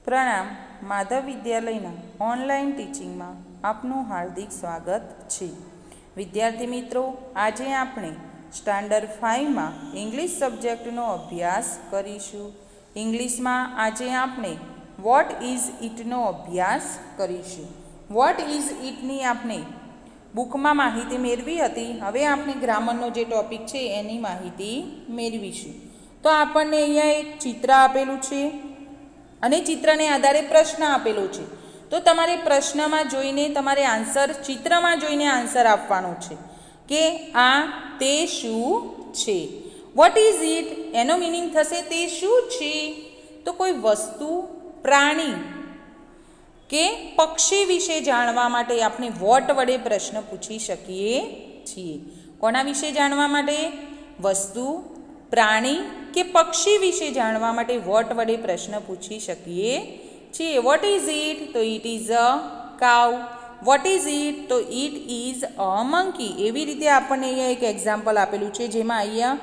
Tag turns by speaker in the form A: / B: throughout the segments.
A: પ્રણામ. માધવ વિદ્યાલયના ઓનલાઈન ટીચિંગમાં આપનું હાર્દિક સ્વાગત છે. વિદ્યાર્થી મિત્રો, આજે આપણે સ્ટાન્ડર્ડ 5માં ઇંગ્લિશ સબ્જેક્ટનો અભ્યાસ કરીશું. ઇંગ્લિશમાં આજે આપણે વોટ ઇઝ ઇટનો અભ્યાસ કરીશું. વોટ ઇઝ ઇટની આપણે બુકમાં માહિતી મેળવી હતી. હવે આપણે ગ્રામરનો જે ટોપિક છે એની માહિતી મેળવીશું. તો આપણને અહીંયા એક ચિત્ર આપેલું છે અને ચિત્રને આધારે પ્રશ્ન આપેલો છે. તો તમારે પ્રશ્નમાં જોઈને તમારે આન્સર ચિત્રમાં જોઈને આન્સર આપવાનો છે કે આ તે શું છે. વોટ ઇઝ ઇટ એનો મિનિંગ થશે તે શું છે. તો કોઈ વસ્તુ, પ્રાણી કે પક્ષી વિશે જાણવા માટે આપણે વોટ વડે પ્રશ્ન પૂછી શકીએ છીએ. કોના વિશે જાણવા માટે? વસ્તુ, પ્રાણી કે પક્ષી વિશે જાણવા માટે વોટ વડે પ્રશ્ન પૂછી શકીએ છીએ. What is it? તો it is a cow. What is it? તો ઇટ ઇઝ અ મંકી. એવી રીતે આપણને અહીંયા એક એક્ઝામ્પલ આપેલું છે જેમાં અહીંયા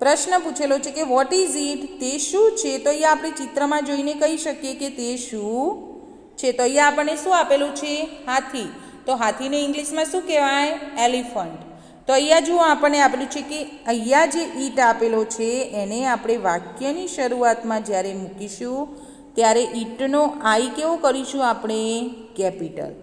A: પ્રશ્ન પૂછેલો છે કે વોટ ઇઝ ઇટ, તે શું છે. તો અહીંયા આપણે ચિત્રમાં જોઈને કહી શકીએ કે તે શું છે. તો અહીંયા આપણને શું આપેલું છે? હાથી. તો હાથીને ઇંગ્લિશમાં શું કહેવાય? એલિફન્ટ. તો અહીંયા જુઓ આપણને આપેલું છે કે અહીંયા જે ઈટ આપેલો છે એને આપણે વાક્યની શરૂઆતમાં જ્યારે મૂકીશું ત્યારે ઈટનો આઈ કેવો કરીશું આપણે? કેપિટલ.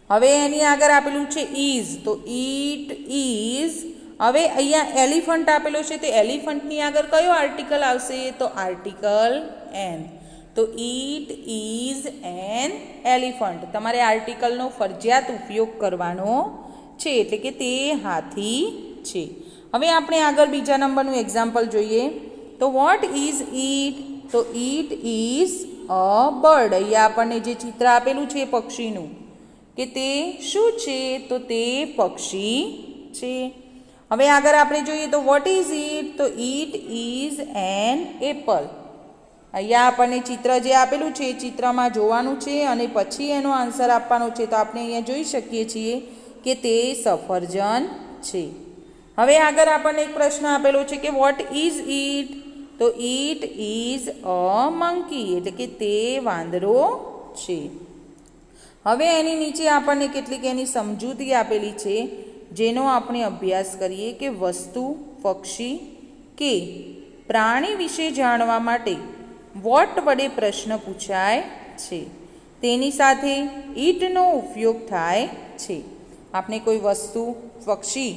A: હવે એની આગળ આપેલું છે ઇઝ. તો ઈટ ઇઝ. હવે અહીંયા એલિફન્ટ આપેલો છે તો એલિફન્ટની આગળ કયો આર્ટિકલ આવશે? તો આર્ટિકલ એન. તો ઈટ ઇઝ એન એલિફન્ટ. તમારે આર્ટિકલનો ફરજિયાત ઉપયોગ કરવાનો છે, એટલે કે તે હાથી છે. હવે આપણે આગળ બીજા નંબરનું એક્ઝામ્પલ જોઈએ. તો વોટ ઇઝ ઇટ? તો ઇટ ઇઝ અ બર્ડ. અહીંયા આપણને જે ચિત્ર આપેલું છે પક્ષીનું કે તે શું છે? તો તે પક્ષી છે. હવે આગળ આપણે જોઈએ તો વોટ ઇઝ ઇટ? તો ઇટ ઇઝ એન એપલ. અહીંયા આપણને ચિત્ર જે આપેલું છે એ ચિત્રમાં જોવાનું છે અને પછી એનો આન્સર આપવાનો છે. તો આપણે અહીંયા જોઈ શકીએ છીએ કે તે સફરજન છે. હવે આગળ આપણને એક પ્રશ્ન આપેલો છે કે વોટ ઇઝ ઇટ? તો ઇટ ઇઝ અ મંકી, એટલે કે તે વાંદરો છે. હવે એની નીચે આપણને કેટલીક એની સમજૂતી આપેલી છે જેનો આપણે અભ્યાસ કરીએ કે વસ્તુ, પક્ષી કે પ્રાણી વિશે જાણવા માટે વોટ વડે પ્રશ્ન પૂછાય છે. તેની સાથે ઇટનો ઉપયોગ થાય છે. આપણે કોઈ વસ્તુ, પક્ષી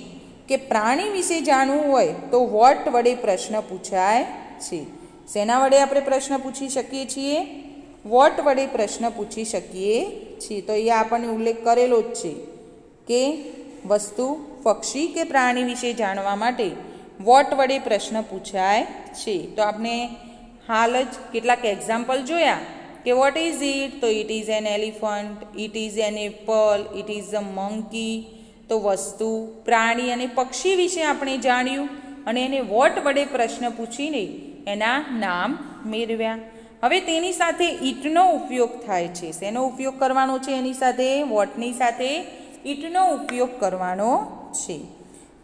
A: કે પ્રાણી વિશે જાણવું હોય તો વોટ વડે પ્રશ્ન પૂછાય છે. શેના વડે આપણે પ્રશ્ન પૂછી શકીએ છીએ? વોટ વડે પ્રશ્ન પૂછી શકીએ છીએ. તો અહીંયા આપણને ઉલ્લેખ કરેલો જ છે કે વસ્તુ, પક્ષી કે પ્રાણી વિશે જાણવા માટે વોટ વડે પ્રશ્ન પૂછાય છે. તો આપણે હાલ જ કેટલાક એક્ઝામ્પલ જોયા કે વોટ ઇઝ ઇટ? તો it is an elephant, it is an Apple, it is a monkey. તો વસ્તુ, પ્રાણી અને પક્ષી વિશે આપણે જાણ્યું અને એને વોટ વડે પ્રશ્ન પૂછીને એના નામ મેળવ્યા. હવે તેની સાથે ઇટનો ઉપયોગ થાય છે. શેનો ઉપયોગ કરવાનો છે? એની સાથે વોટની સાથે ઇટનો ઉપયોગ કરવાનો છે.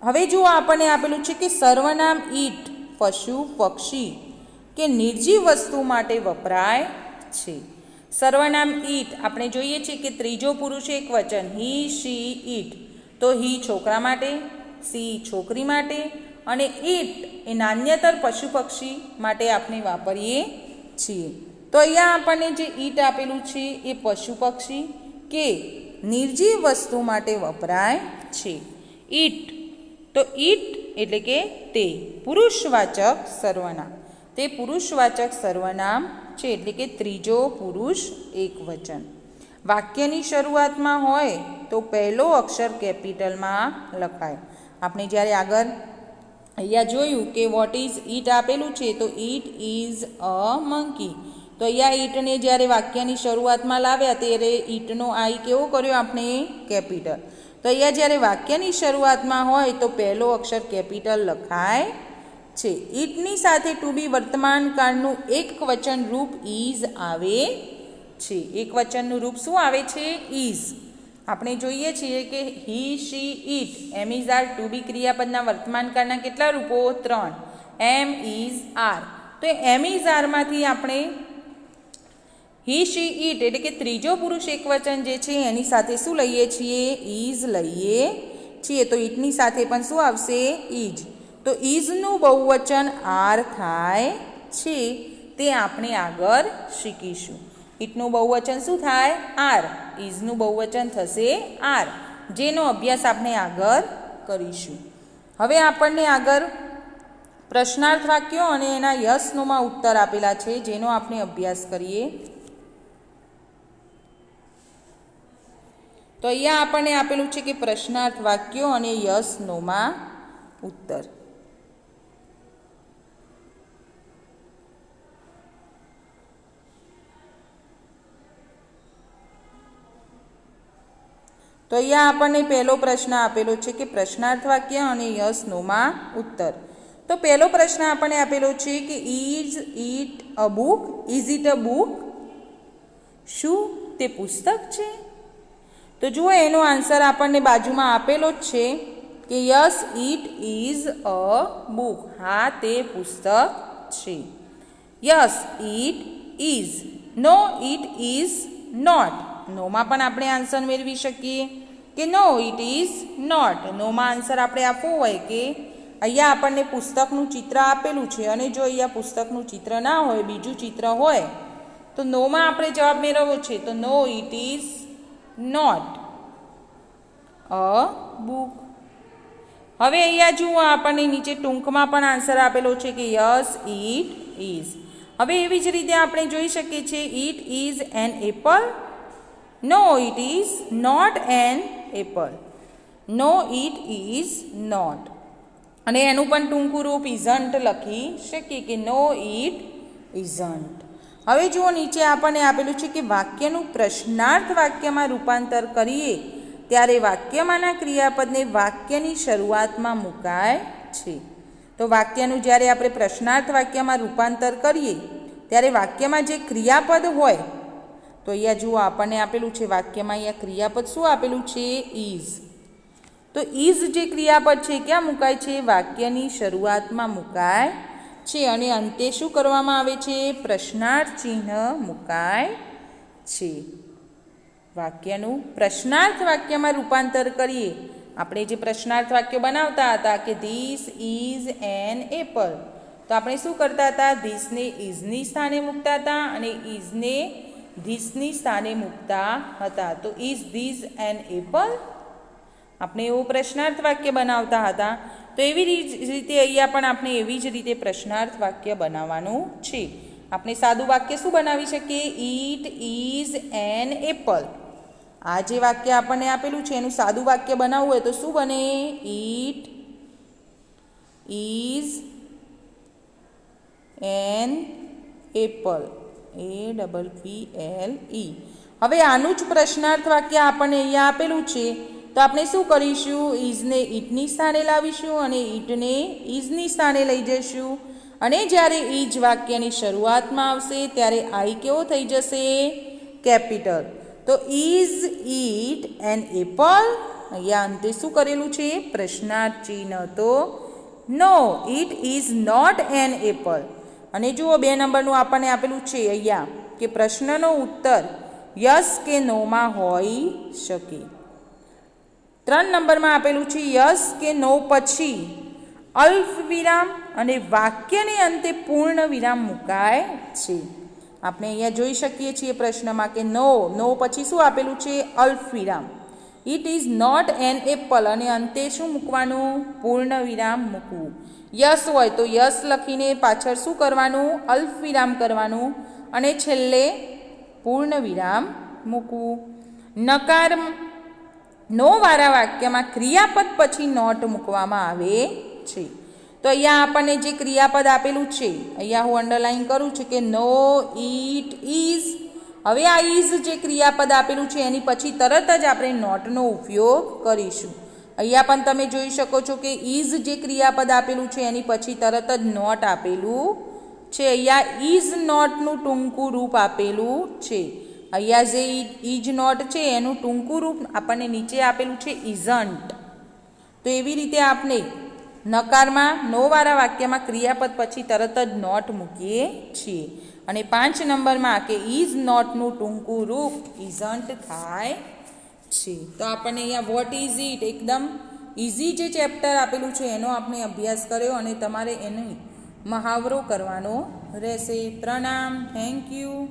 A: હવે જો આપણને આપેલું છે કે સર્વનામ ઇટ પશુ, પક્ષી કે નિર્જીવ વસ્તુ માટે વપરાય છે. સર્વનામ ઇટ આપણે જોઈએ છીએ કે ત્રીજો પુરુષ એક વચન હી, શી, ઇટ. તો હી છોકરા માટે, સી છોકરી માટે અને ઇટ એ નાન્યતર પશુ પક્ષી માટે આપણે વાપરીએ છીએ. તો અહીંયા આપણને જે ઇટ આપેલું છે એ પશુ પક્ષી કે નિર્જીવ વસ્તુ માટે વપરાય છે. ઇટ. તો ઇટ એટલે કે તે પુરુષવાચક સર્વનામ. તે પુરુષવાચક સર્વનામ છે, એટલે કે ત્રીજો પુરુષ એક વચન. વાક્યની શરૂઆતમાં હોય તો પહેલો અક્ષર કેપિટલમાં લખાય. આપણે જ્યારે આગળ અહીંયા જોયું કે વોટ ઇઝ ઇટ આપેલું છે તો ઇટ ઇઝ અ મંકી. તો અહીંયા ઇટને જ્યારે વાક્યની શરૂઆતમાં લાવ્યા ત્યારે ઇટનો આઈ કેવો કર્યો આપણે? કેપિટલ. તો અહીંયા જ્યારે વાક્યની શરૂઆતમાં હોય તો પહેલો અક્ષર કેપિટલ લખાય છે. ઇટની સાથે ટુ બી વર્તમાન કાળનું એક વચન રૂપ ઇઝ આવે છે. એક વચનનું રૂપ શું આવે છે? ઇઝ. આપણે જોઈએ છીએ કે he, she, it, am is are to be ક્રિયાપદના વર્તમાન કાળના કેટલા રૂપો? 3. એમ ઇઝ આર. તો એમ ઇઝ આરમાંથી આપણે હી શી ઈટ એટલે કે ત્રીજો પુરુષ એકવચન જે છે એની સાથે શું લઈએ છીએ? ઇઝ લઈએ છીએ. તો ઈટની સાથે પણ શું આવશે? ઇઝ. તો ઇઝનું બહુવચન આર થાય છે તે આપણે આગળ શીખીશું. ઈટનું બહુવચન શું થાય? આર. ઇઝનું બહુવચન થશે આર, જેનો અભ્યાસ આપણે આગળ કરીશું. હવે આપણને આગળ પ્રશ્નાર્થ વાક્યો અને એના યસ નોમાં ઉત્તર આપેલા છે, જેનો આપણે અભ્યાસ કરીએ. તો અહીંયા આપણને આપેલું છે કે પ્રશ્નાર્થ વાક્યો અને યસ નોમાં ઉત્તર. તો અહીંયા આપણને પહેલો પ્રશ્ન આપેલો છે કે પ્રશ્નાર્થ વાક્ય અને યસ નોમાં ઉત્તર. તો પહેલો પ્રશ્ન આપણને આપેલો છે કે is it a book? Is it a book? શું તે પુસ્તક છે? તો જુઓ એનો આન્સર આપણને બાજુમાં આપેલો જ છે કે yes it is a book. હા, તે પુસ્તક છે. Yes it is. No it is not. નોમાં પણ આપણે આન્સર મેળવી શકીએ કે નો ઇટ ઇઝ નોટ. નોમાં આન્સર આપણે આપવો હોય કે અહીંયા આપણને પુસ્તકનું ચિત્ર આપેલું છે અને જો અહીંયા પુસ્તકનું ચિત્ર ના હોય, બીજું ચિત્ર હોય, તો નોમાં આપણે જવાબ મેળવવો છે. તો no it is not a book. હવે અહીંયા જુઓ આપણને નીચે ટૂંકમાં પણ આન્સર આપેલો છે કે યસ ઇટ ઇઝ. હવે એવી જ રીતે આપણે જોઈ શકીએ છીએ it is an apple. No it is not an apple. No it is not. અને એનું પણ ટૂંકું રૂપ ઇઝન્ટ લખી શકીએ કે નો ઇટ ઇઝન્ટ. હવે જુઓ નીચે આપણને આપેલું છે કે વાક્યનું પ્રશ્નાર્થ વાક્યમાં રૂપાંતર કરીએ ત્યારે વાક્યમાંના ક્રિયાપદને વાક્યની શરૂઆતમાં મુકાય છે. તો વાક્યનું જ્યારે આપણે પ્રશ્નાર્થ વાક્યમાં રૂપાંતર કરીએ ત્યારે વાક્યમાં જે ક્રિયાપદ હોય, તો અહીંયા જુઓ આપણને આપેલું છે વાક્યમાં અહીંયા ક્રિયાપદ શું આપેલું છે? ઇઝ. તો ઇઝ જે ક્રિયાપદ છે ક્યાં મુકાય છે? વાક્યની શરૂઆતમાં મુકાય છે અને અંતે શું કરવામાં આવે છે? પ્રશ્નાર્થ ચિહ્ન મુકાય છે. વાક્યનું પ્રશ્નાર્થ વાક્યમાં રૂપાંતર કરીએ. આપણે જે પ્રશ્નાર્થ વાક્ય બનાવતા હતા કે ધીસ ઇઝ એન એપલ, તો આપણે શું કરતા હતા? ધીસને ઇઝની સ્થાને મૂકતા હતા અને ઇઝને ધીસની સ્થાને મૂકતા હતા. તો ઇઝ ધીસ એન એપલ? આપણે એવું પ્રશ્નાર્થ વાક્ય બનાવતા હતા. તો એવી રીતે અહીંયા પણ આપણે એવી જ રીતે પ્રશ્નાર્થ વાક્ય બનાવવાનું છે. આપણે સાદું વાક્ય શું બનાવી શકીએ? It is an Apple. આ જે વાક્ય આપણને આપેલું છે એનું સાદું વાક્ય બનાવવું હોય તો શું બને? It is an Apple. APPLE. હવે આનું જ પ્રશ્નાર્થ વાક્ય આપણને અહીંયા આપેલું છે, તો આપણે શું કરીશું? ઇઝને ઈટની સ્થાને લાવીશું અને ઈટને ઇઝની સ્થાને લઈ જઈશું. અને જ્યારે ઇજ વાક્યની શરૂઆતમાં આવશે ત્યારે આઈ કેવો થઈ જશે? કેપિટલ. તો ઇઝ ઇટ એન એપલ? અહીંયા અંતે શું કરેલું છે? પ્રશ્નાર્થ ચિહ્ન. તો no it is not an apple. અને જુઓ 2 નંબરનું આપણને આપેલું છે અહીંયા કે પ્રશ્નનો ઉત્તર યસ કે નોમાં હોઈ શકે. 3 નંબરમાં આપેલું છે યસ કે નો પછી અલ્પ વિરામ અને વાક્યને અંતે પૂર્ણ વિરામ મુકાય છે. આપણે અહીંયા જોઈ શકીએ છીએ પ્રશ્નમાં કે નો પછી શું આપેલું છે? અલ્પ વિરામ. It is not an apple અને અંતે શું મૂકવાનું? પૂર્ણ વિરામ મૂકવું. યસ હોય તો યસ લખીને પાછળ શું કરવાનું? અલ્પ વિરામ કરવાનું અને છેલ્લે પૂર્ણ વિરામ મૂકવું. નકાર નો વાળા વાક્યમાં ક્રિયાપદ પછી નોટ મૂકવામાં આવે છે. તો અહીંયા આપણને જે ક્રિયાપદ આપેલું છે, અહીંયા હું અંડરલાઈન કરું છું કે નો ઇટ ઇઝ. હવે આ ઇઝ જે ક્રિયાપદ આપેલું છે એની પછી તરત જ આપણે નોટનો ઉપયોગ કરીશું. અહીંયા પણ તમે જોઈ શકો છો કે ઇઝ જે ક્રિયાપદ આપેલું છે એની પછી તરત જ નોટ આપેલું છે. અહીંયા ઇઝ નોટનું ટૂંકું રૂપ આપેલું છે. અહીંયા જે ઇઝ નોટ છે એનું ટૂંકું રૂપ આપણને નીચે આપેલું છે ઇઝન્ટ. તો એવી રીતે આપણે નકારમાં નો વાળા વાક્યમાં ક્રિયાપદ પછી તરત જ નોટ મૂકીએ છીએ અને 5 નંબરમાં કે ઇઝ નોટનું ટૂંકું રૂપ ઇઝન્ટ થાય છે. તો આપણને અહીંયા વોટ ઇઝ ઇટ એકદમ ઇઝી જે ચેપ્ટર આપેલું છે એનો આપણે અભ્યાસ કર્યો અને તમારે એનો મહાવરો કરવાનો રહેશે. પ્રણામ. Thank you.